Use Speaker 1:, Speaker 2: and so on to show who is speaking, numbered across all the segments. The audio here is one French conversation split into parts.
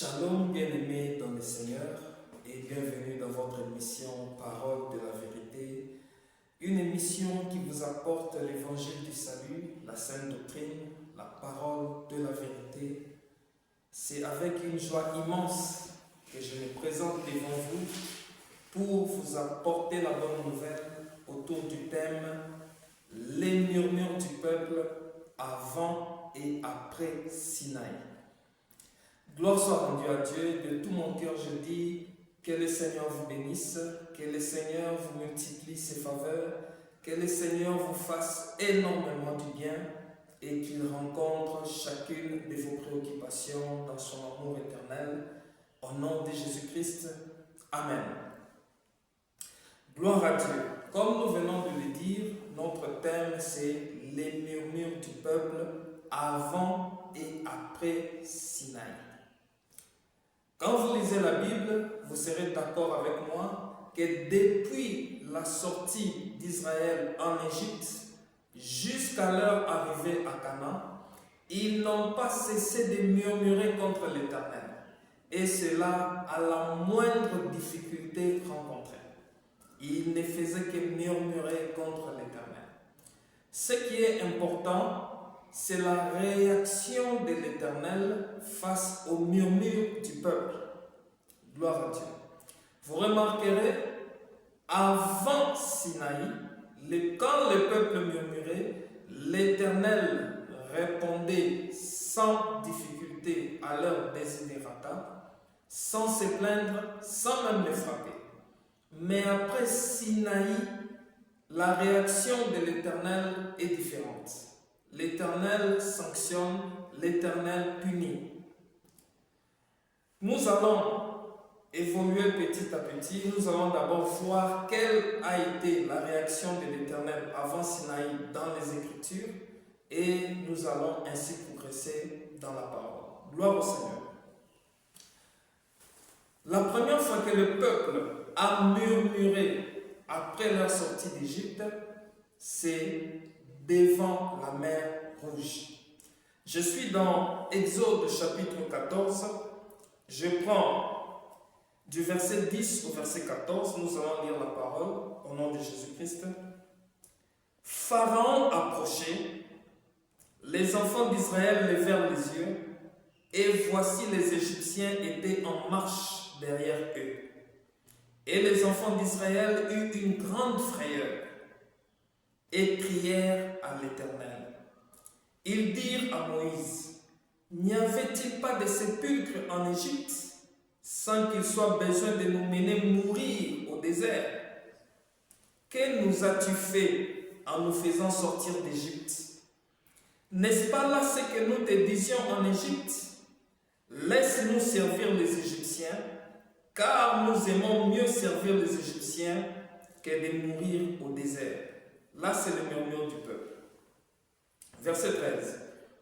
Speaker 1: Shalom bien-aimés dans le Seigneur et bienvenue dans votre émission Parole de la vérité, une émission qui vous apporte l'évangile du salut, la sainte doctrine, la parole de la vérité. C'est avec une joie immense que je me présente devant vous pour vous apporter la bonne nouvelle autour du thème « Les murmures du peuple avant et après Sinaï ». Gloire soit rendue à Dieu, de tout mon cœur je dis que le Seigneur vous bénisse, que le Seigneur vous multiplie ses faveurs, que le Seigneur vous fasse énormément du bien et qu'il rencontre chacune de vos préoccupations dans son amour éternel. Au nom de Jésus-Christ, Amen. Gloire à Dieu. Comme nous venons de le dire, notre thème c'est les murmures du peuple avant et après Sinaï. Quand vous lisez la Bible, vous serez d'accord avec moi que depuis la sortie d'Israël en Égypte jusqu'à leur arrivée à Canaan, ils n'ont pas cessé de murmurer contre l'Éternel. Et cela à la moindre difficulté rencontrée. Ils ne faisaient que murmurer contre l'Éternel. Ce qui est important, c'est la réaction de l'Éternel face aux murmures du peuple. Gloire à Dieu. Vous remarquerez, avant Sinaï, quand le peuple murmurait, l'Éternel répondait sans difficulté à leurs desiderata, sans se plaindre, sans même les frapper. Mais après Sinaï, la réaction de l'Éternel est différente. L'Éternel sanctionne, l'Éternel punit. Nous allons évoluer petit à petit. Nous allons d'abord voir quelle a été la réaction de l'Éternel avant Sinaï dans les Écritures et nous allons ainsi progresser dans la parole. Gloire au Seigneur. La première fois que le peuple a murmuré après leur sortie d'Égypte, c'est devant la mer Rouge. Je suis dans Exode chapitre 14. Je prends du verset 10 au verset 14. Nous allons lire la parole au nom de Jésus-Christ. Pharaon approchait, les enfants d'Israël levèrent les yeux, et voici les Égyptiens étaient en marche derrière eux. Et les enfants d'Israël eurent une grande frayeur et crièrent à l'Éternel. Ils dirent à Moïse, n'y avait-il pas de sépulcre en Égypte, sans qu'il soit besoin de nous mener mourir au désert? Que nous as-tu fait en nous faisant sortir d'Égypte? N'est-ce pas là ce que nous te disions en Égypte? Laisse-nous servir les Égyptiens, car nous aimons mieux servir les Égyptiens que de mourir au désert. Là, c'est le murmure du peuple. Verset 13.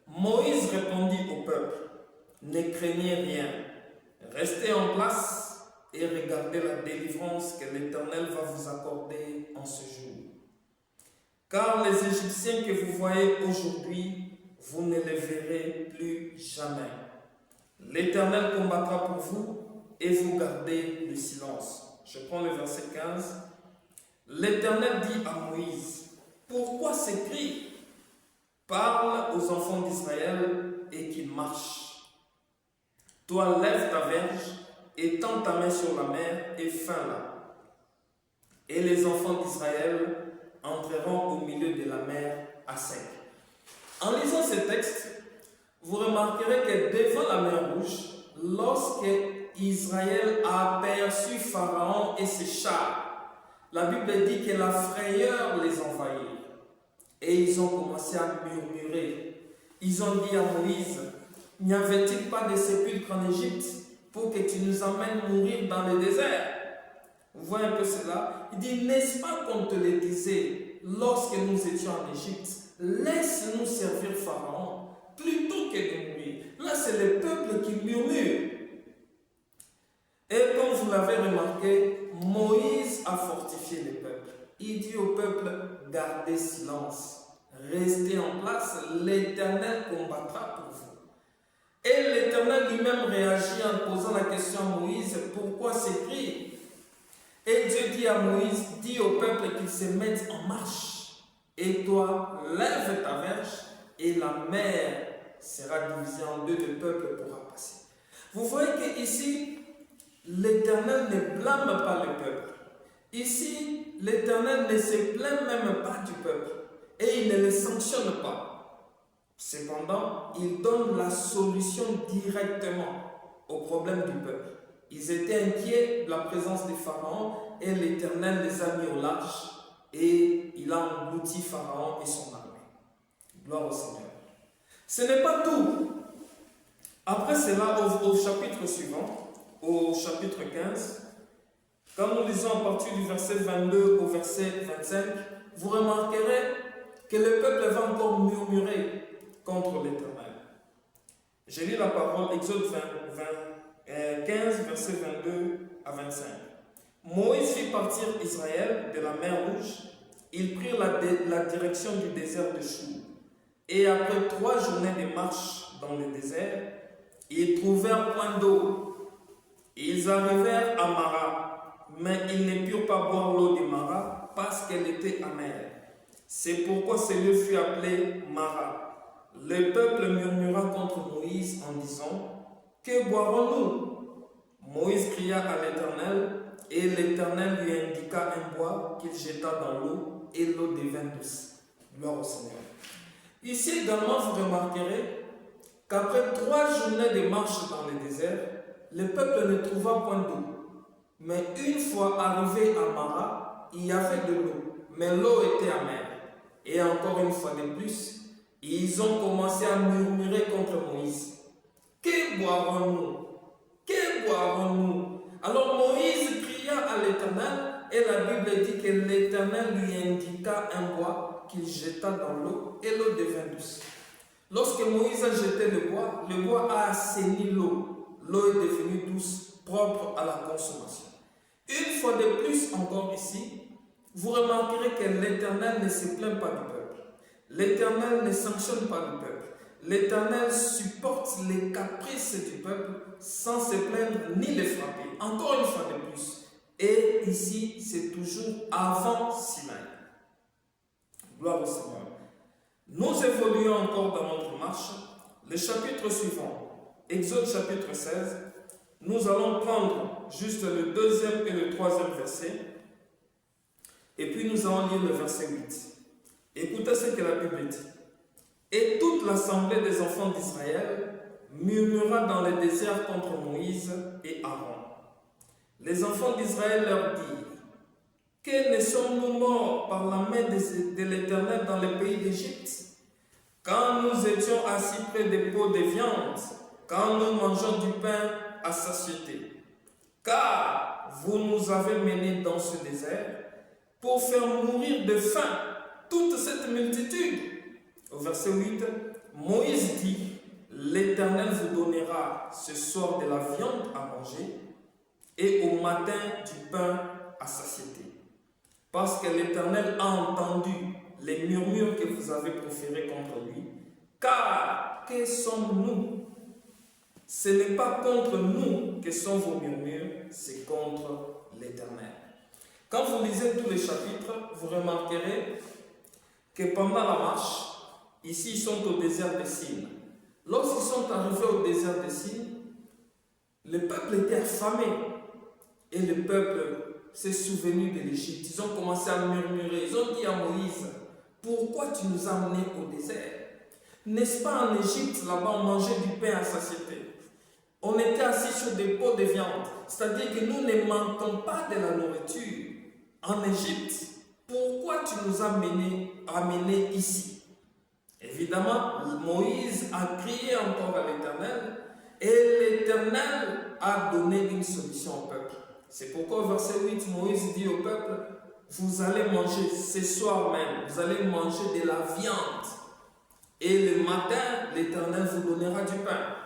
Speaker 1: Moïse répondit au peuple, ne craignez rien, restez en place et regardez la délivrance que l'Éternel va vous accorder en ce jour. Car les Égyptiens que vous voyez aujourd'hui, vous ne les verrez plus jamais. L'Éternel combattra pour vous et vous gardez le silence. Je prends le verset 15. L'Éternel dit à Moïse, pourquoi ces cris? Parle aux enfants d'Israël et qu'ils marchent. Toi, lève ta verge et tends ta main sur la mer et feins-la. Et les enfants d'Israël entreront au milieu de la mer à sec. En lisant ce texte, vous remarquerez que devant la mer Rouge, lorsque Israël a aperçu Pharaon et ses chars, la Bible dit que la frayeur les envahit. Et ils ont commencé à murmurer. Ils ont dit à Moïse, n'y avait-il pas de sépulcre en Égypte pour que tu nous emmènes mourir dans le désert? Vous voyez un peu cela? Il dit, n'est-ce pas qu'on te le disait lorsque nous étions en Égypte? Laisse-nous servir Pharaon plutôt que de mourir. Là, c'est le peuple qui murmure. Et comme vous l'avez remarqué, Moïse a fortifié le peuple. Il dit au peuple, gardez silence, restez en place, l'Éternel combattra pour vous. Et l'Éternel lui-même réagit en posant la question à Moïse, pourquoi ces cris? Et Dieu dit à Moïse, dis au peuple qu'il se mette en marche. Et toi, lève ta verge et la mer sera divisée en deux, le peuple pourra passer. Vous voyez qu'ici, l'Éternel ne blâme pas le peuple. Ici, l'Éternel ne se plaint même pas du peuple et il ne le sanctionne pas. Cependant, il donne la solution directement au problème du peuple. Ils étaient inquiets de la présence des pharaons et l'Éternel les a mis au large et il a englouti Pharaon et son armée. Gloire au Seigneur. Ce n'est pas tout. Après cela, au chapitre suivant, au chapitre 15, quand nous lisons à partir du verset 22 au verset 25, vous remarquerez que le peuple va encore murmurer contre l'Éternel. J'ai lu la parole, Exode 15, verset 22 à 25. Moïse fit partir Israël de la mer Rouge. Ils prirent la direction du désert de Chour. Et après 3 journées de marche dans le désert, ils trouvèrent point d'eau. Ils arrivèrent à Mara, mais ils ne purent pas boire l'eau de Mara parce qu'elle était amère. C'est pourquoi ce lieu fut appelé Mara. Le peuple murmura contre Moïse en disant, que boirons-nous? Moïse cria à l'Éternel, et l'Éternel lui indiqua un bois qu'il jeta dans l'eau, et l'eau devint douce. Gloire au Seigneur. Ici également, vous remarquerez qu'après 3 journées de marche dans le désert, le peuple ne trouva point d'eau. Mais une fois arrivé à Mara, il y avait de l'eau, mais l'eau était amère. Et encore une fois de plus, ils ont commencé à murmurer contre Moïse. Que boirons-nous? Que boirons-nous? Alors Moïse cria à l'Éternel, et la Bible dit que l'Éternel lui indiqua un bois qu'il jeta dans l'eau, et l'eau devint douce. Lorsque Moïse a jeté le bois a assaini l'eau. L'eau est devenue douce, propre à la consommation. Une fois de plus encore ici, vous remarquerez que l'Éternel ne se plaint pas du peuple. L'Éternel ne sanctionne pas le peuple. L'Éternel supporte les caprices du peuple sans se plaindre ni les frapper. Encore une fois de plus. Et ici, c'est toujours avant Sinaï. Gloire au Seigneur. Nous évoluons encore dans notre marche. Le chapitre suivant, Exode chapitre 16, nous allons prendre juste le 2e et le 3e verset. Et puis nous allons lire le verset 8. Écoutez ce que la Bible dit. Et toute l'assemblée des enfants d'Israël murmura dans le désert contre Moïse et Aaron. Les enfants d'Israël leur dirent, que ne sommes-nous morts par la main de l'Éternel dans le pays d'Égypte, quand nous étions assis près des pots de viande, quand nous mangeons du pain à satiété. Car vous nous avez menés dans ce désert pour faire mourir de faim toute cette multitude. Au verset 8, Moïse dit, l'Éternel vous donnera ce soir de la viande à manger et au matin du pain à satiété. Parce que l'Éternel a entendu les murmures que vous avez proférés contre lui. Car que sommes-nous? Ce n'est pas contre nous que sont vos murmures, c'est contre l'Éternel. Quand vous lisez tous les chapitres, vous remarquerez que pendant la marche, ici ils sont au désert de Sin. Lorsqu'ils sont arrivés au désert de Sin, le peuple était affamé. Et le peuple s'est souvenu de l'Égypte. Ils ont commencé à murmurer. Ils ont dit à Moïse, pourquoi tu nous as amenés au désert? N'est-ce pas en Égypte, là-bas, on mangeait du pain à satiété? On était assis sur des pots de viande. C'est-à-dire que nous ne manquons pas de la nourriture. En Égypte, pourquoi tu nous as amenés ici? Évidemment, Moïse a crié encore à l'Éternel et l'Éternel a donné une solution au peuple. C'est pourquoi au verset 8, Moïse dit au peuple, vous allez manger ce soir même, vous allez manger de la viande. Et le matin, l'Éternel vous donnera du pain.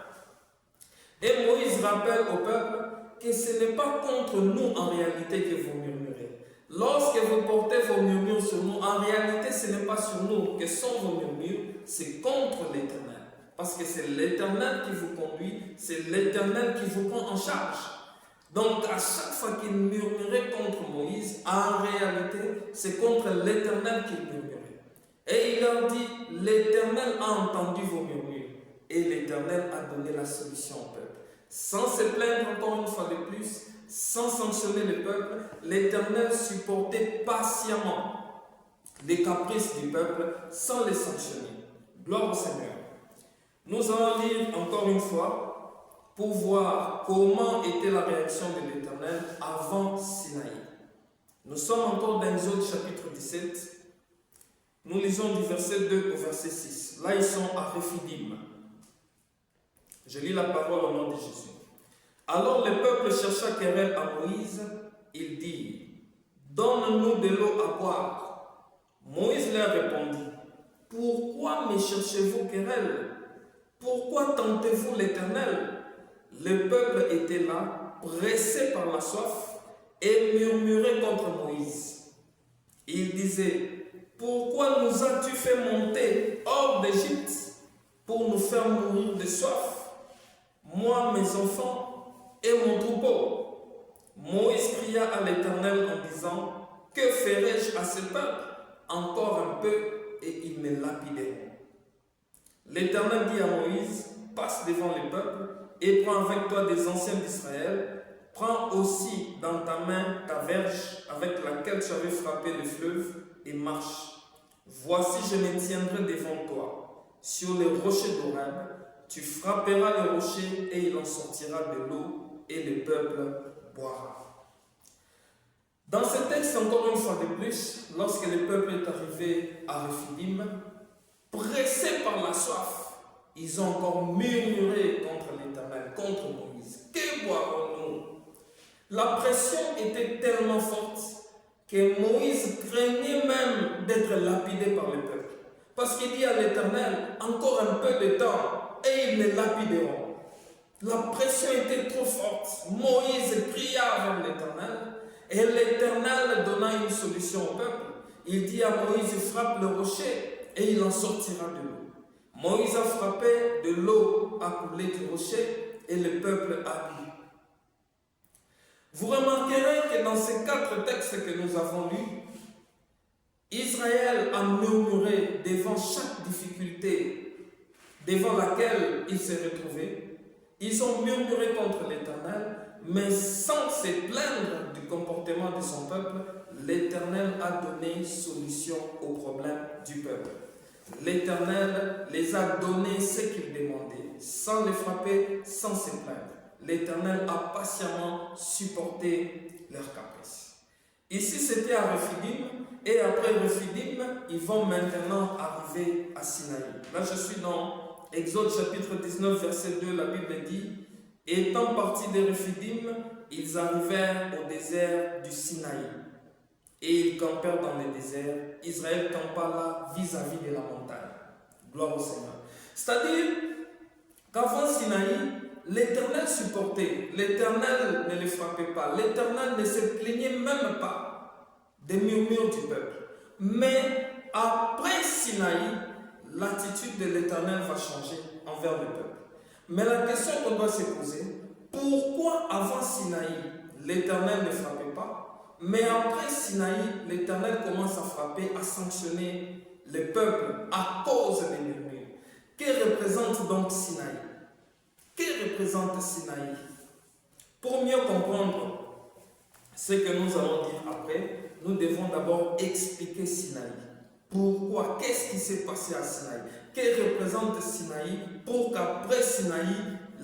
Speaker 1: Et Moïse rappelle au peuple que ce n'est pas contre nous en réalité que vous murmurez. Lorsque vous portez vos murmures sur nous, en réalité ce n'est pas sur nous que sont vos murmures, c'est contre l'Éternel. Parce que c'est l'Éternel qui vous conduit, c'est l'Éternel qui vous prend en charge. Donc à chaque fois qu'il murmurait contre Moïse, en réalité, c'est contre l'Éternel qu'il murmurait. Et il leur dit, l'Éternel a entendu vos murmures et l'Éternel a donné la solution au peuple. Sans se plaindre encore une fois de plus, sans sanctionner le peuple, l'Éternel supportait patiemment les caprices du peuple sans les sanctionner. Gloire au Seigneur. Nous allons lire encore une fois pour voir comment était la réaction de l'Éternel avant Sinaï. Nous sommes encore dans Exode chapitre 17. Nous lisons du verset 2 au verset 6. Là, ils sont à Rephidim. Je lis la parole au nom de Jésus. Alors le peuple chercha querelle à Moïse. Il dit, donne-nous de l'eau à boire. Moïse leur répondit, pourquoi me cherchez-vous querelle? Pourquoi tentez-vous l'Éternel? Le peuple était là, pressé par la soif, et murmurait contre Moïse. Il disait, pourquoi nous as-tu fait monter hors d'Égypte pour nous faire mourir de soif, moi, mes enfants et mon troupeau? Moïse cria à l'Éternel en disant, que ferai-je à ce peuple? Encore un peu et ils me lapideront. L'Éternel dit à Moïse, passe devant le peuple et prends avec toi des anciens d'Israël. Prends aussi dans ta main ta verge avec laquelle tu avais frappé le fleuve et marche. Voici, je me tiendrai devant toi. Sur les rochers d'Horeb, tu frapperas le rocher et il en sortira de l'eau et le peuple boira. Dans ce texte, encore une fois de plus, lorsque le peuple est arrivé à Rephidim, pressés par la soif, ils ont encore murmuré contre l'Éternel, contre Moïse. Que boirons-nous? La pression était tellement forte que Moïse craignait même d'être lapidé par le peuple. Parce qu'il dit à l'Éternel, encore un peu de temps et ils me lapideront. La pression était trop forte. Moïse cria vers l'Éternel et l'Éternel donna une solution au peuple. Il dit à Moïse, frappe le rocher et il en sortira de l'eau. Moïse a frappé, de l'eau a coulé du rocher et le peuple a bu. Vous remarquerez que dans ces 4 textes que nous avons lus, Israël a murmuré devant chaque difficulté devant laquelle il s'est retrouvé. Ils ont murmuré contre l'Éternel, mais sans se plaindre du comportement de son peuple, l'Éternel a donné solution au problème du peuple. L'Éternel les a donné ce qu'ils demandaient, sans les frapper, sans se plaindre. L'Éternel a patiemment supporté leurs caprices. Ici, c'était à Rephidim, et après Rephidim, ils vont maintenant arriver à Sinaï. Là, je suis dans Exode chapitre 19, verset 2, la Bible dit, étant partis de Rephidim, ils arrivèrent au désert du Sinaï. Et ils campèrent dans le désert. Israël campa là vis-à-vis de la montagne. Gloire au Seigneur. C'est-à-dire qu'avant Sinaï, l'Éternel supportait. L'Éternel ne les frappait pas. L'Éternel ne se plaignait même pas des murmures du peuple. Mais après Sinaï, l'attitude de l'Éternel va changer envers le peuple. Mais la question qu'on doit se poser, pourquoi avant Sinaï, l'Éternel ne frappait pas? Mais après Sinaï, l'Éternel commence à frapper, à sanctionner le peuple à cause des murmures. Que représente donc Sinaï? Que représente Sinaï? Pour mieux comprendre ce que nous allons dire après, nous devons d'abord expliquer Sinaï. Pourquoi? Qu'est-ce qui s'est passé à Sinaï? Que représente Sinaï pour qu'après Sinaï,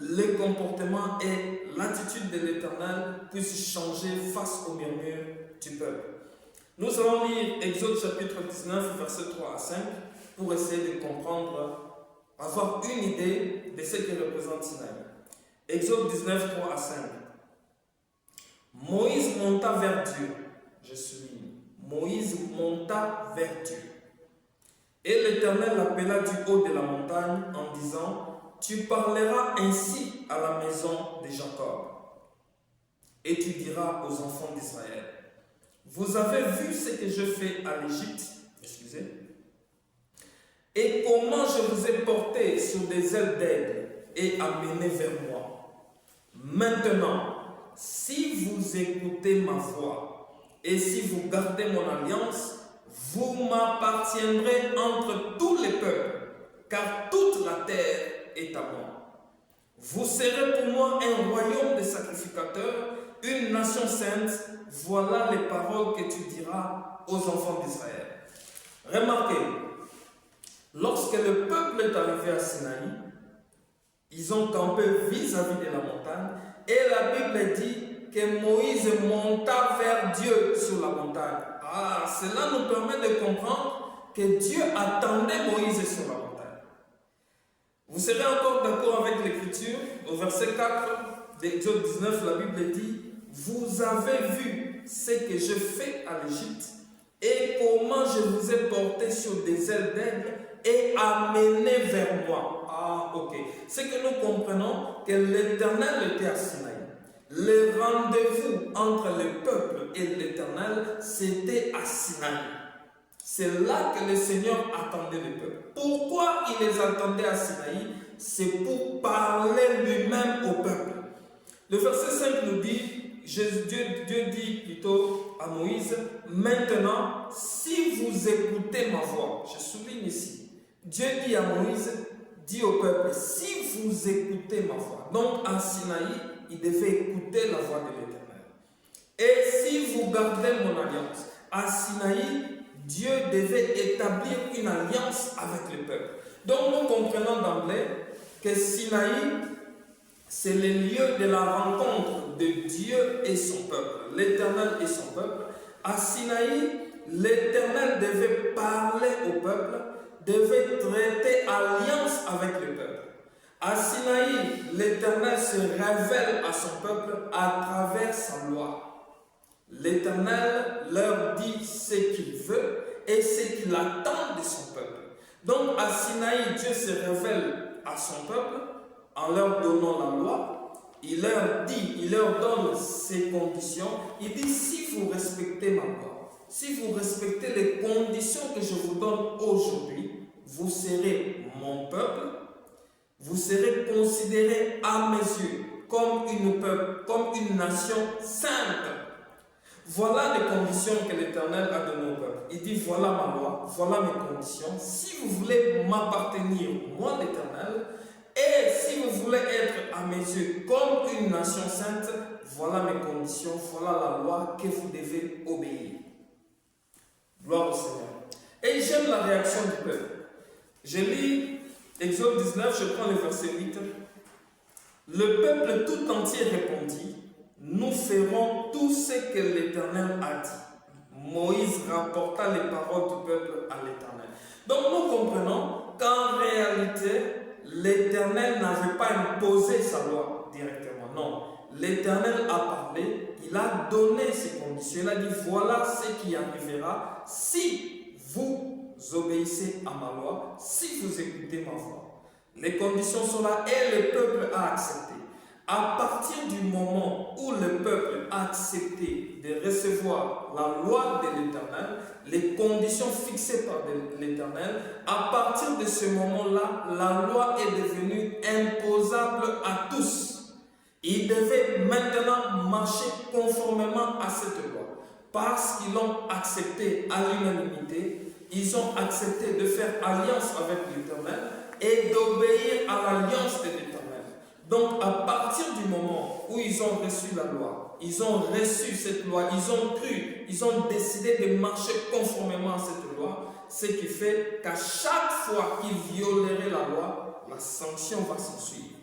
Speaker 1: le comportement et l'attitude de l'Éternel puissent changer face aux murmures du peuple. Nous allons lire Exode chapitre 19, versets 3 à 5 pour essayer de comprendre, avoir une idée de ce que représente Sinaï. Exode 19, 3 à 5. Moïse monta vers Dieu. Je souligne. Moïse monta vers Dieu. Et l'Éternel l'appela du haut de la montagne en disant, tu parleras ainsi à la maison de Jacob. Et tu diras aux enfants d'Israël, vous avez vu ce que je fais à l'Égypte, et comment je vous ai porté sur des ailes d'aigle et amené vers moi. Maintenant, si vous écoutez ma voix et si vous gardez mon alliance, vous m'appartiendrez entre tous les peuples, car toute la terre est à moi. Vous serez pour moi un royaume de sacrificateurs, une nation sainte. Voilà les paroles que tu diras aux enfants d'Israël. Remarquez, lorsque le peuple est arrivé à Sinaï, ils ont campé vis-à-vis de la montagne et la Bible dit que Moïse monta vers Dieu sur la montagne. Cela nous permet de comprendre que Dieu attendait Moïse sur la montagne. Vous serez encore d'accord avec l'Écriture, au verset 4 d'Exode 19, la Bible dit « Vous avez vu ce que je fais à l'Égypte et comment je vous ai porté sur des ailes d'aigle et amené vers moi. » Ok. C'est que nous comprenons que l'Éternel était à Sinaï. Le rendez-vous entre le peuple et l'Éternel, c'était à Sinaï. C'est là que le Seigneur attendait le peuple. Pourquoi il les attendait à Sinaï? C'est pour parler lui-même au peuple. Le verset 5 nous dit, Dieu dit plutôt à Moïse, maintenant, si vous écoutez ma voix, je souligne ici, Dieu dit à Moïse, dit au peuple, si vous écoutez ma voix, donc à Sinaï, il devait écouter la voix de l'Éternel. Et si vous gardez mon alliance, à Sinaï, Dieu devait établir une alliance avec le peuple. Donc nous comprenons d'emblée que Sinaï, c'est le lieu de la rencontre de Dieu et son peuple, l'Éternel et son peuple. À Sinaï, l'Éternel devait parler au peuple, devait traiter alliance avec le peuple. À Sinaï, l'Éternel se révèle à son peuple à travers sa loi. L'Éternel leur dit ce qu'il veut et ce qu'il attend de son peuple. Donc à Sinaï, Dieu se révèle à son peuple en leur donnant la loi. Il leur donne ses conditions. Il dit, si vous respectez ma loi, si vous respectez les conditions que je vous donne aujourd'hui, vous serez mon peuple, vous serez considérés à mes yeux comme une nation sainte. Voilà les conditions que l'Éternel a données au peuple. Il dit, voilà ma loi, voilà mes conditions. Si vous voulez m'appartenir, moi l'Éternel, et si vous voulez être à mes yeux comme une nation sainte, voilà mes conditions, voilà la loi que vous devez obéir. Gloire au Seigneur. Et j'aime la réaction du peuple. Je lis Exode 19, je prends le verset 8. Le peuple tout entier répondit, nous ferons tout ce que l'Éternel a dit. Moïse rapporta les paroles du peuple à l'Éternel. Donc nous comprenons qu'en réalité, l'Éternel n'avait pas imposé sa loi directement. Non, l'Éternel a parlé, il a donné ses conditions. Il a dit, voilà ce qui arrivera si vous obéissez à ma loi, si vous écoutez ma voix. Les conditions sont là et le peuple a accepté. À partir du moment où le peuple a accepté de recevoir la loi de l'Éternel, les conditions fixées par l'Éternel, à partir de ce moment-là, la loi est devenue imposable à tous. Ils devaient maintenant marcher conformément à cette loi. Parce qu'ils l'ont accepté à l'unanimité, ils ont accepté de faire alliance avec l'Éternel et d'obéir à l'alliance de l'Éternel. Donc, à partir du moment où ils ont reçu la loi, ils ont reçu cette loi, ils ont cru, ils ont décidé de marcher conformément à cette loi, ce qui fait qu'à chaque fois qu'ils violeraient la loi, la sanction va s'en suivre.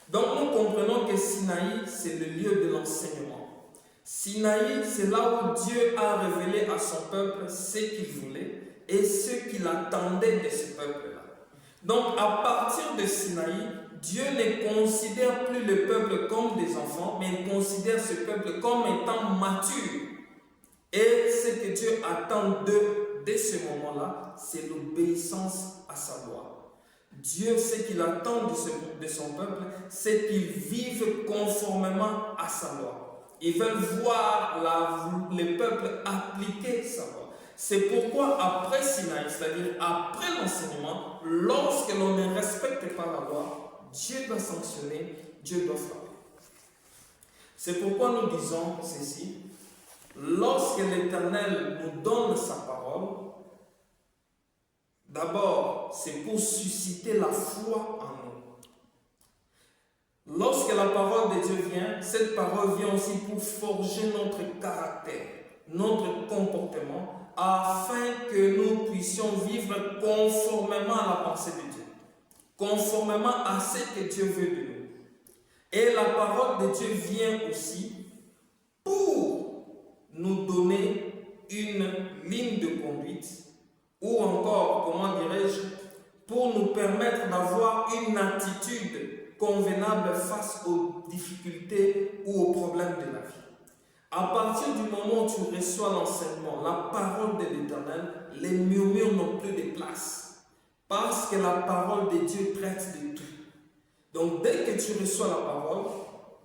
Speaker 1: Donc, nous comprenons que Sinaï, c'est le lieu de l'enseignement. Sinaï, c'est là où Dieu a révélé à son peuple ce qu'il voulait et ce qu'il attendait de ce peuple-là. Donc, à partir de Sinaï, Dieu ne considère plus le peuple comme des enfants, mais il considère ce peuple comme étant mature. Et ce que Dieu attend d'eux, dès ce moment-là, c'est l'obéissance à sa loi. Dieu, ce qu'il attend de son peuple, c'est qu'ils vivent conformément à sa loi. Ils veulent voir le peuple appliquer sa loi. C'est pourquoi après Sinaï, c'est-à-dire après l'enseignement, lorsque l'on ne respecte pas la loi, Dieu doit sanctionner, Dieu doit frapper. C'est pourquoi nous disons ceci, lorsque l'Éternel nous donne sa parole, d'abord, c'est pour susciter la foi en nous. Lorsque la parole de Dieu vient, cette parole vient aussi pour forger notre caractère, notre comportement, afin que nous puissions vivre conformément à la pensée de Dieu, conformément à ce que Dieu veut de nous. Et la parole de Dieu vient aussi pour nous donner une ligne de conduite, ou encore, comment dirais-je, pour nous permettre d'avoir une attitude convenable face aux difficultés ou aux problèmes de la vie. À partir du moment où tu reçois l'enseignement, la parole de l'Éternel, les murmures n'ont plus de place. Parce que la parole de Dieu traite de tout. Donc dès que tu reçois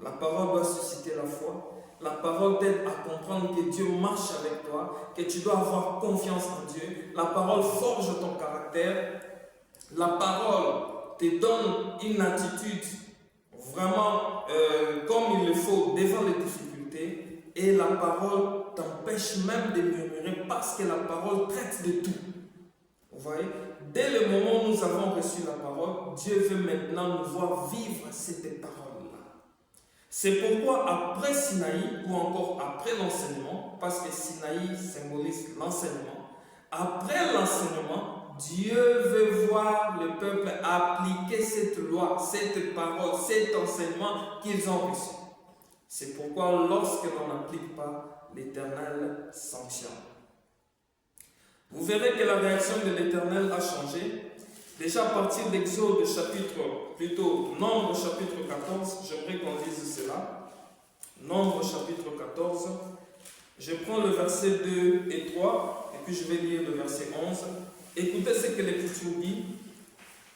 Speaker 1: la parole doit susciter la foi. La parole t'aide à comprendre que Dieu marche avec toi, que tu dois avoir confiance en Dieu. La parole forge ton caractère. La parole te donne une attitude vraiment comme il le faut devant les difficultés. Et la parole t'empêche même de murmurer parce que la parole traite de tout. Vous voyez? Dès le moment où nous avons reçu la parole, Dieu veut maintenant nous voir vivre cette parole-là. C'est pourquoi après Sinaï, ou encore après l'enseignement, parce que Sinaï symbolise l'enseignement, après l'enseignement, Dieu veut voir le peuple appliquer cette loi, cette parole, cet enseignement qu'ils ont reçu. C'est pourquoi lorsque l'on n'applique pas, l'Éternel sanctionne. Vous verrez que la réaction de l'Éternel a changé. Déjà à partir d'Exode Nombre chapitre 14, j'aimerais qu'on dise cela. Nombre chapitre 14, je prends le verset 2 et 3, et puis je vais lire le verset 11. Écoutez ce que l'Écriture dit.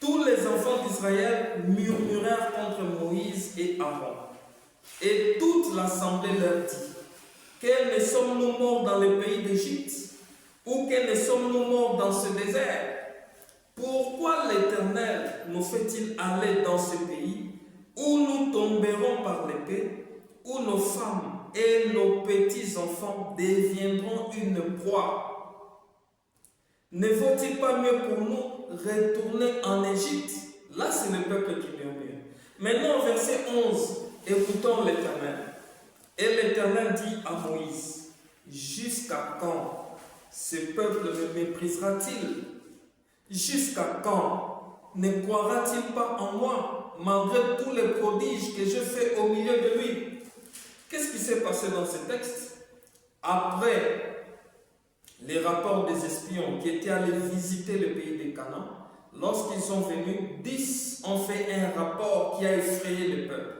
Speaker 1: Tous les enfants d'Israël murmurèrent contre Moïse et Aaron. Et toute l'assemblée leur dit, quels ne sommes-nous morts dans le pays d'Égypte, ou quels ne sommes-nous morts dans ce désert? Pourquoi l'Éternel nous fait-il aller dans ce pays, où nous tomberons par l'épée, où nos femmes et nos petits-enfants deviendront une proie? Ne vaut-il pas mieux pour nous retourner en Égypte? Là, c'est le peuple qui murmure. Maintenant, verset 11. Écoutons l'Éternel. Et l'Éternel dit à Moïse, jusqu'à quand ce peuple me méprisera-t-il? Jusqu'à quand ne croira-t-il pas en moi, malgré tous les prodiges que je fais au milieu de lui? Qu'est-ce qui s'est passé dans ce texte? Après les rapports des espions qui étaient allés visiter le pays de Canaan, lorsqu'ils sont venus, 10 ont fait un rapport qui a effrayé le peuple.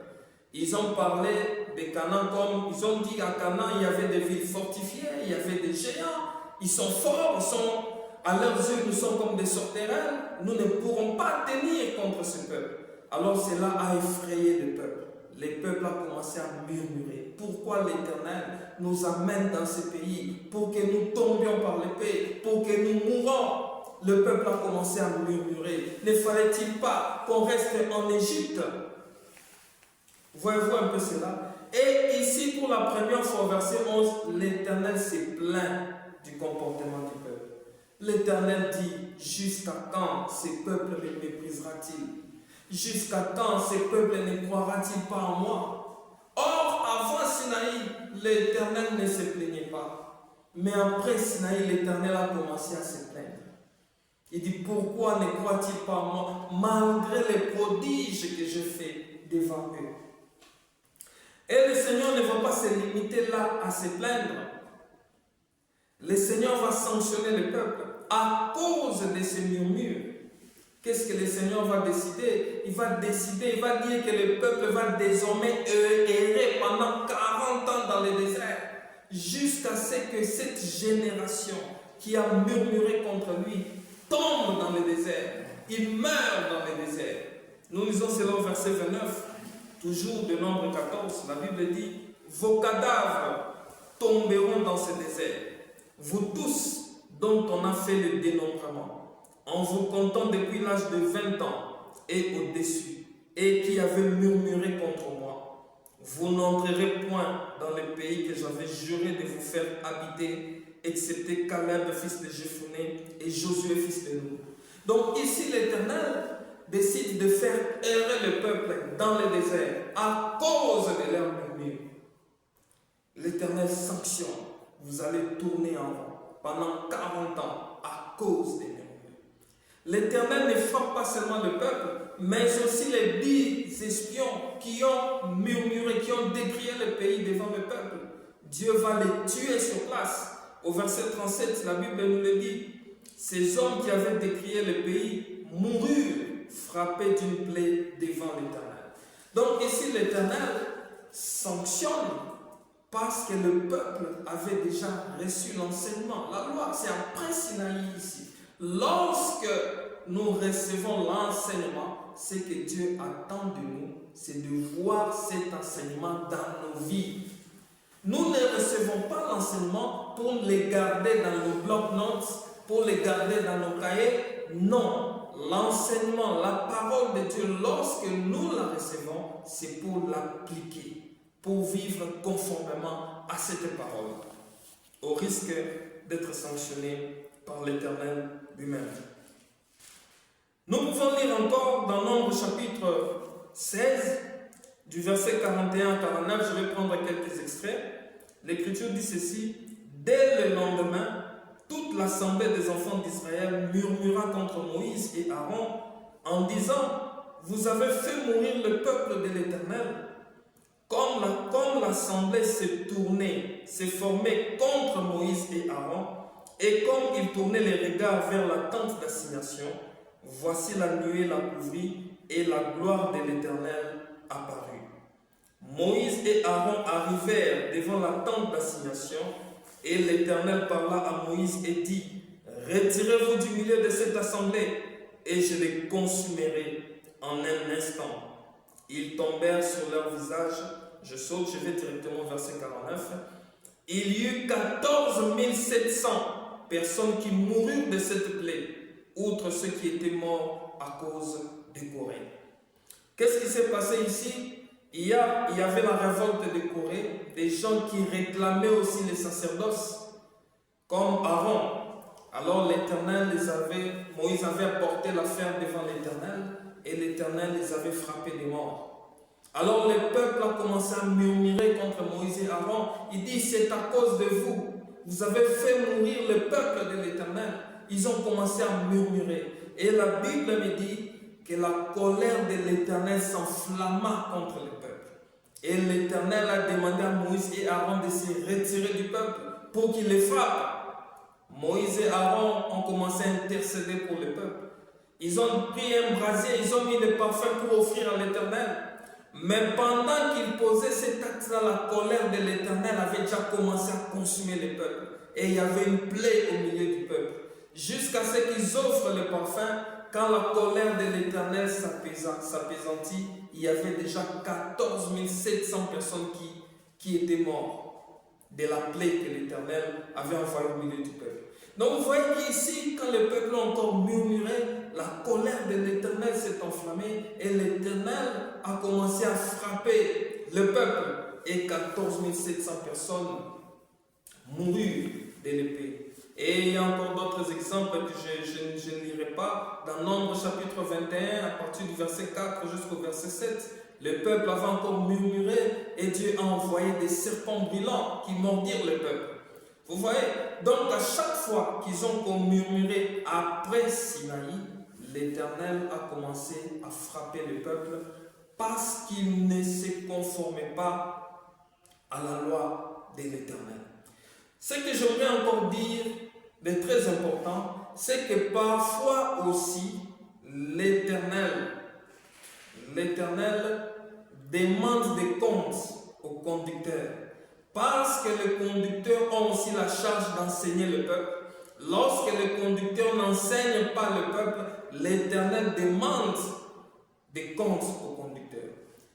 Speaker 1: Ils ont parlé de Canaan comme, ils ont dit à Canaan, il y avait des villes fortifiées, il y avait des géants, ils sont forts, à leurs yeux, nous sommes comme des sauterelles, nous ne pourrons pas tenir contre ce peuple. Alors cela a effrayé le peuple. Le peuple a commencé à murmurer. Pourquoi l'Éternel nous amène dans ce pays? Pour que nous tombions par l'épée, pour que nous mourons. Le peuple a commencé à murmurer. Ne fallait-il pas qu'on reste en Égypte? Voyez-vous un peu cela? Et ici, pour la première fois, au verset 11, l'Éternel s'est plaint du comportement du peuple. L'Éternel dit, jusqu'à quand ce peuple me méprisera-t-il? Jusqu'à quand ce peuple ne croira-t-il pas en moi? Or, avant Sinaï, l'Éternel ne se plaignait pas. Mais après Sinaï, l'Éternel a commencé à se plaindre. Il dit, pourquoi ne croit-il pas en moi, malgré les prodiges que je fais devant eux? Et le Seigneur ne va pas se limiter là à se plaindre. Le Seigneur va sanctionner le peuple à cause de ces murmures. Qu'est-ce que le Seigneur va décider? Il va dire que le peuple va désormais errer pendant 40 ans dans le désert, jusqu'à ce que cette génération qui a murmuré contre lui tombe dans le désert. Il meurt dans le désert. Nous lisons cela au verset 29. Toujours de Nombre 14, la Bible dit, vos cadavres tomberont dans ce désert. Vous tous dont on a fait le dénombrement, en vous comptant depuis l'âge de 20 ans et au-dessus, et qui avait murmuré contre moi, vous n'entrerez point dans le pays que j'avais juré de vous faire habiter, excepté Caleb, fils de Jephunnée, et Josué, fils de Nun. Donc ici, l'Éternel décide de faire errer le peuple dans le désert à cause de leur murmure. L'Éternel sanctionne. Vous allez tourner en rond pendant 40 ans à cause des murmures. L'Éternel ne frappe pas seulement le peuple, mais aussi les 10 espions qui ont murmuré, qui ont décrié le pays devant le peuple. Dieu va les tuer sur place. Au verset 37, la Bible nous le dit. Ces hommes qui avaient décrié le pays moururent frappés d'une plaie devant l'Éternel. Donc ici, l'Éternel sanctionne parce que le peuple avait déjà reçu l'enseignement. La loi, c'est après Sinaï ici. Lorsque nous recevons l'enseignement, ce que Dieu attend de nous, c'est de voir cet enseignement dans nos vies. Nous ne recevons pas l'enseignement pour les garder dans nos blocs-notes, pour les garder dans nos cahiers. Non, l'enseignement, la parole de Dieu, lorsque nous la recevons, c'est pour l'appliquer, pour vivre conformément à cette parole, au risque d'être sanctionné par l'Éternel lui-même. Nous pouvons lire encore dans Nombre chapitre 16, du verset 41 à 49, je vais prendre quelques extraits. L'Écriture dit ceci: dès le lendemain, toute l'assemblée des enfants d'Israël murmura contre Moïse et Aaron en disant: vous avez fait mourir le peuple de l'Éternel. Comme l'assemblée s'est tournée, s'est formée contre Moïse et Aaron, et comme ils tournaient les regards vers la tente d'assignation, voici la nuée la couvrit et la gloire de l'Éternel apparut. Moïse et Aaron arrivèrent devant la tente d'assignation, et l'Éternel parla à Moïse et dit: retirez-vous du milieu de cette assemblée, et je les consumerai en un instant. Ils tombèrent sur leur visage. Je saute, je vais directement au verset 49. Il y eut 14 700 personnes qui moururent de cette plaie, outre ceux qui étaient morts à cause des Corée. Qu'est-ce qui s'est passé ici? Il y avait la révolte de Corée, des gens qui réclamaient aussi les sacerdoces, comme Aaron. Alors l'Éternel Moïse avait apporté l'affaire devant l'Éternel, et l'Éternel les avait frappés de mort. Alors le peuple a commencé à murmurer contre Moïse et Aaron. Il dit: c'est à cause de vous. Vous avez fait mourir le peuple de l'Éternel. Ils ont commencé à murmurer. Et la Bible me dit que la colère de l'Éternel s'enflamma contre le peuple. Et l'Éternel a demandé à Moïse et Aaron de se retirer du peuple pour qu'il les frappe. Moïse et Aaron ont commencé à intercéder pour le peuple. Ils ont pris un brasier, ils ont mis le parfum pour offrir à l'Éternel. Mais pendant qu'ils posaient cet acte-là, la colère de l'Éternel avait déjà commencé à consumer le peuple. Et il y avait une plaie au milieu du peuple. Jusqu'à ce qu'ils offrent le parfum, quand la colère de l'Éternel s'apaisantit, il y avait déjà 14 700 personnes qui étaient mortes de la plaie que l'Éternel avait envoyée au milieu du peuple. Donc vous voyez qu'ici, quand le peuple a encore murmuré, la colère de l'Éternel s'est enflammée et l'Éternel a commencé à frapper le peuple et 14 700 personnes moururent de l'épée. Et il y a encore d'autres exemples que je ne lirai pas. Dans Nombre chapitre 21, à partir du verset 4 jusqu'au verset 7, le peuple avait encore murmuré et Dieu a envoyé des serpents brûlants qui mordirent le peuple. Vous voyez, donc à chaque fois qu'ils ont murmuré après Sinaï, l'Éternel a commencé à frapper le peuple parce qu'il ne se conformait pas à la loi de l'Éternel. Ce que j'aimerais encore dire de très important, c'est que parfois aussi l'Éternel demande des comptes aux conducteurs. Parce que les conducteurs ont aussi la charge d'enseigner le peuple. Lorsque les conducteurs n'enseignent pas le peuple, l'Éternel demande des comptes aux conducteurs.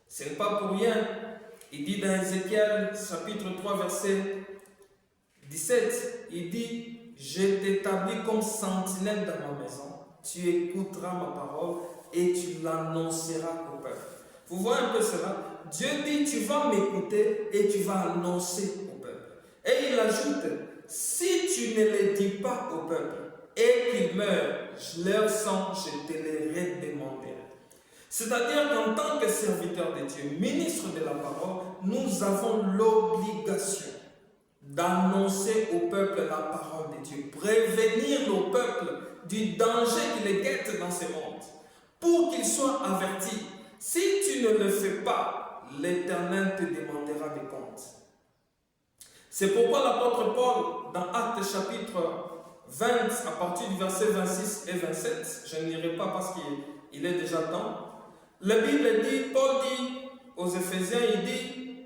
Speaker 1: Ce n'est pas pour rien. Il dit dans Ézéchiel chapitre 3 verset 17, il dit: je t'établis comme sentinelle dans ma maison. Tu écouteras ma parole et tu l'annonceras au peuple. Vous voyez un peu cela? Dieu dit, tu vas m'écouter et tu vas annoncer au peuple. Et il ajoute, si tu ne le dis pas au peuple et qu'ils meurent, leur sang, je te les redemanderai. C'est-à-dire qu'en tant que serviteur de Dieu, ministre de la parole, nous avons l'obligation d'annoncer au peuple la parole de Dieu, prévenir le peuple du danger qui les guette dans ce monde, pour qu'ils soient avertis. Si tu ne le fais pas, l'Éternel te demandera des comptes. C'est pourquoi l'apôtre Paul, dans Actes chapitre 20, à partir du verset 26 et 27, je ne lirai pas parce qu'il est déjà temps, la Bible dit, Paul dit aux Éphésiens, il dit,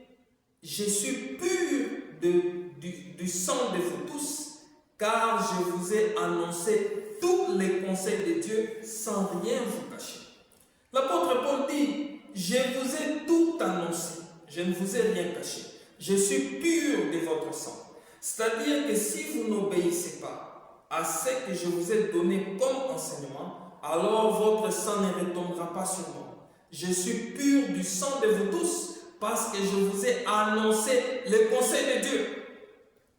Speaker 1: je suis pur du sang de vous tous, car je vous ai annoncé tous les conseils de Dieu sans rien vous cacher. L'apôtre Paul dit, je vous ai tout annoncé, je ne vous ai rien caché. Je suis pur de votre sang. C'est-à-dire que si vous n'obéissez pas à ce que je vous ai donné comme enseignement, alors votre sang ne retombera pas sur moi. Je suis pur du sang de vous tous parce que je vous ai annoncé le conseil de Dieu.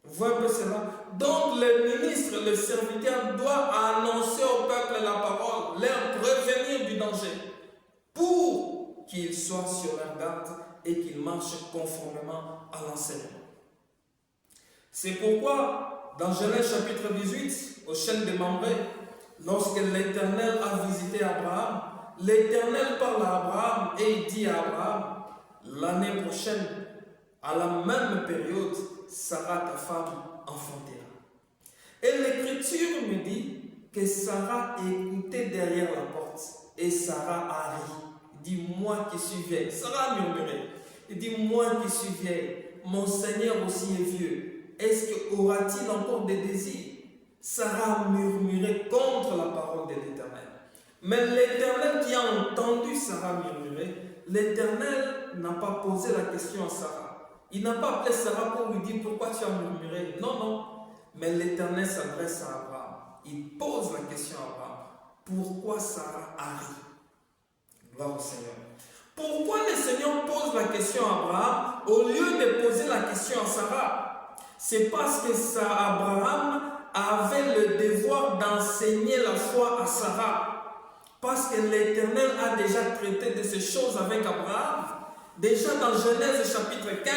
Speaker 1: Vous voyez un peu cela? Donc le ministre, le serviteur doit annoncer au peuple la parole, leur prévenir du danger pour qu'ils soient sur leur garde et qu'ils marchent conformément à l'enseignement. C'est pourquoi dans Genèse chapitre 18, au chêne de Mamré, lorsque l'Éternel a visité Abraham, l'Éternel parle à Abraham et il dit à Abraham, l'année prochaine, à la même période, Sarah, ta femme, enfantera. Et l'Écriture me dit que Sarah écoutait derrière la porte et Sarah a ri. Il dit, moi qui suis vieille. Sarah a murmuré. Il dit, moi qui suis vieille, mon Seigneur aussi est vieux. Est-ce qu'aura-t-il encore des désirs? Sarah a murmuré contre la parole de l'Éternel. Mais l'Éternel qui a entendu Sarah murmurer, l'Éternel n'a pas posé la question à Sarah. Il n'a pas appelé Sarah pour lui dire pourquoi tu as murmuré. Non, non. Mais l'Éternel s'adresse à Abraham. Il pose la question à Abraham. Pourquoi Sarah a ri? Gloire au Seigneur. Pourquoi le Seigneur pose la question à Abraham au lieu de poser la question à Sarah? C'est parce que Abraham avait le devoir d'enseigner la foi à Sarah. Parce que l'Éternel a déjà traité de ces choses avec Abraham. Déjà dans Genèse chapitre 15,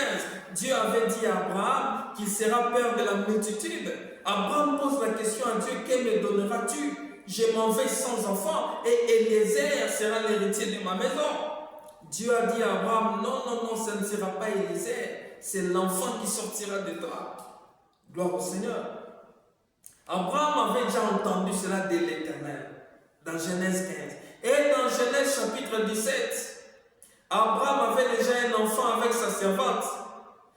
Speaker 1: Dieu avait dit à Abraham qu'il sera père de la multitude. Abraham pose la question à Dieu, que me donneras-tu? Je m'en vais sans enfant et Eliezer sera l'héritier de ma maison. Dieu a dit à Abraham, non, non, non, ce ne sera pas Eliezer, c'est l'enfant qui sortira de toi. Gloire au Seigneur. Abraham avait déjà entendu cela de l'Éternel. Dans Genèse 15. Et dans Genèse chapitre 17, Abraham avait déjà un enfant avec sa servante.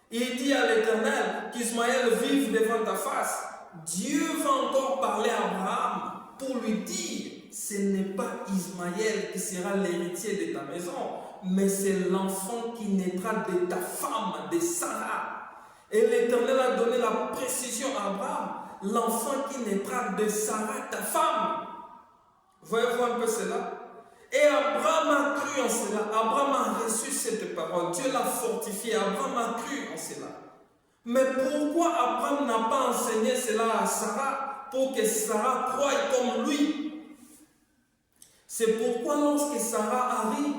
Speaker 1: Il dit à l'Éternel qu'Ismaël vive devant ta face. Dieu va encore parler à Abraham pour lui dire, ce n'est pas Ismaël qui sera l'héritier de ta maison, mais c'est l'enfant qui naîtra de ta femme, de Sarah. Et l'Éternel a donné la précision à Abraham, l'enfant qui naîtra de Sarah, ta femme. Voyez-vous un peu cela? Et Abraham a cru en cela. Abraham a reçu cette parole. Dieu l'a fortifié. Abraham a cru en cela. Mais pourquoi Abraham n'a pas enseigné cela à Sarah pour que Sarah croie comme lui? C'est pourquoi lorsque Sarah a ri,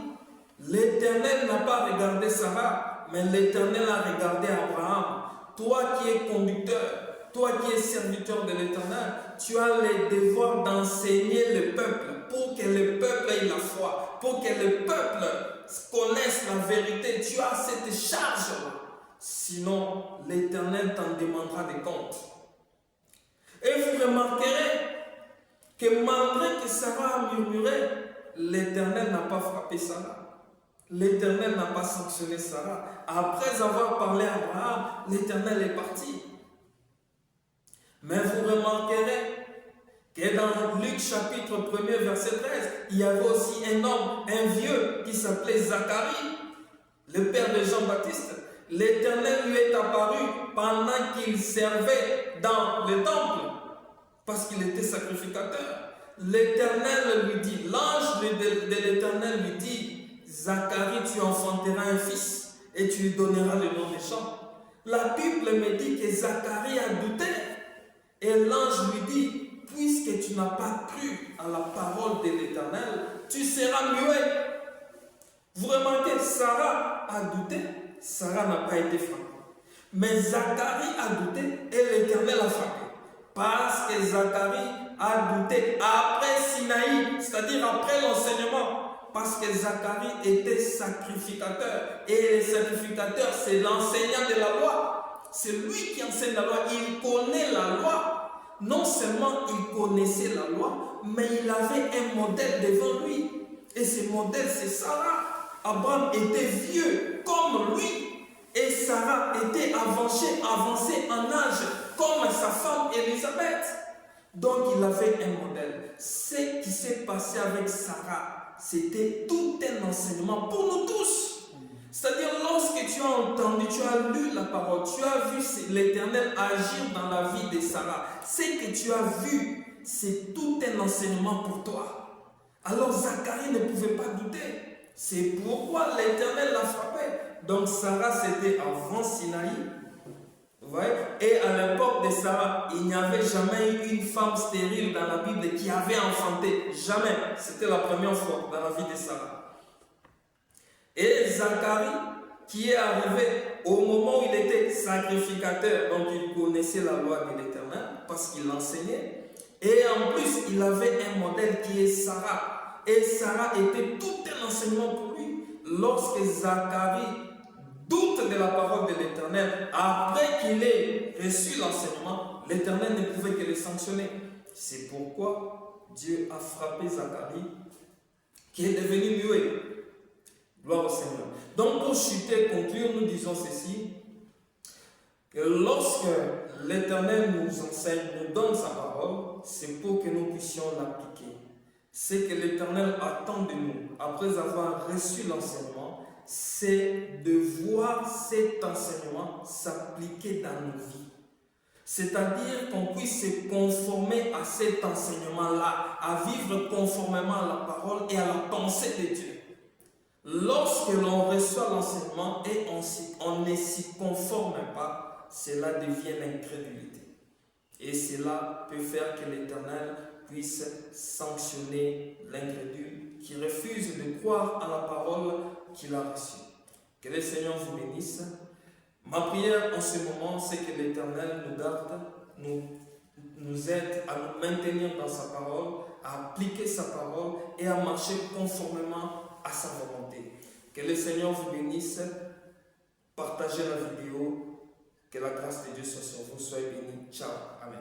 Speaker 1: l'Éternel n'a pas regardé Sarah, mais l'Éternel a regardé Abraham. Toi qui es conducteur, toi qui es serviteur de l'Éternel, tu as le devoir d'enseigner le peuple pour que le peuple ait la foi, pour que le peuple connaisse la vérité. Tu as cette charge-là. Sinon, l'Éternel t'en demandera des comptes. Et vous remarquerez que malgré que Sarah a murmuré, l'Éternel n'a pas frappé Sarah. L'Éternel n'a pas sanctionné Sarah. Après avoir parlé à Abraham, l'Éternel est parti. Mais vous remarquerez que dans Luc chapitre 1er verset 13, il y avait aussi un homme, un vieux qui s'appelait Zacharie, le père de Jean-Baptiste. L'Éternel lui est apparu pendant qu'il servait dans le temple. parce qu'il était sacrificateur. L'Éternel lui dit, l'ange de l'Éternel lui dit, Zacharie, tu enfanteras un fils et tu lui donneras le nom des champs. La Bible me dit que Zacharie a douté. Et l'ange lui dit, puisque tu n'as pas cru à la parole de l'Éternel, tu seras muet. Vous remarquez, Sarah a douté, Sarah n'a pas été frappée. Mais Zacharie a douté et l'Éternel a frappé. Parce que Zacharie a douté après Sinaï, c'est-à-dire après l'enseignement. Parce que Zacharie était sacrificateur. Et le sacrificateur, c'est l'enseignant de la loi. C'est lui qui enseigne la loi. Il connaît la loi. Non seulement il connaissait la loi, mais il avait un modèle devant lui. Et ce modèle, c'est Sarah. Abraham était vieux comme lui. Et Sarah était avancée en âge comme sa femme Élisabeth. Donc il avait un modèle. Ce qui s'est passé avec Sarah, c'était tout un enseignement pour nous tous. C'est-à-dire lorsque tu as entendu, tu as lu la parole, tu as vu l'Éternel agir dans la vie de Sarah. Ce que tu as vu, c'est tout un enseignement pour toi. Alors Zacharie ne pouvait pas douter. C'est pourquoi l'Éternel l'a frappé. Donc Sarah, c'était avant Sinaï. Vous voyez? Et à l'époque de Sarah, il n'y avait jamais eu une femme stérile dans la Bible qui avait enfanté. Jamais. C'était la première fois dans la vie de Sarah. Et Zacharie, qui est arrivé au moment où il était sacrificateur, donc il connaissait la loi de l'Éternel parce qu'il l'enseignait. Et en plus, il avait un modèle qui est Sarah. Et Sarah était tout un enseignement pour lui. Lorsque Zacharie doute de la parole de l'Éternel, après qu'il ait reçu l'enseignement, l'Éternel ne pouvait que le sanctionner. C'est pourquoi Dieu a frappé Zacharie, qui est devenu muet. Gloire au Seigneur. Donc pour chuter, conclure, nous disons ceci, que lorsque l'Éternel nous enseigne, nous donne sa parole, c'est pour que nous puissions l'appliquer. Ce que l'Éternel attend de nous, après avoir reçu l'enseignement, c'est de voir cet enseignement s'appliquer dans nos vies. C'est-à-dire qu'on puisse se conformer à cet enseignement-là, à vivre conformément à la parole et à la pensée de Dieu. Lorsque l'on reçoit l'enseignement et on ne s'y conforme pas, cela devient l'incrédulité. Et cela peut faire que l'Éternel puisse sanctionner l'incrédule qui refuse de croire à la parole qu'il a reçue. Que le Seigneur vous bénisse. Ma prière en ce moment, c'est que l'Éternel nous garde, nous aide à nous maintenir dans sa parole, à appliquer sa parole et à marcher conformément à sa volonté. Que le Seigneur vous bénisse. Partagez la vidéo. Que la grâce de Dieu soit sur vous. Soyez bénis. Ciao. Amen.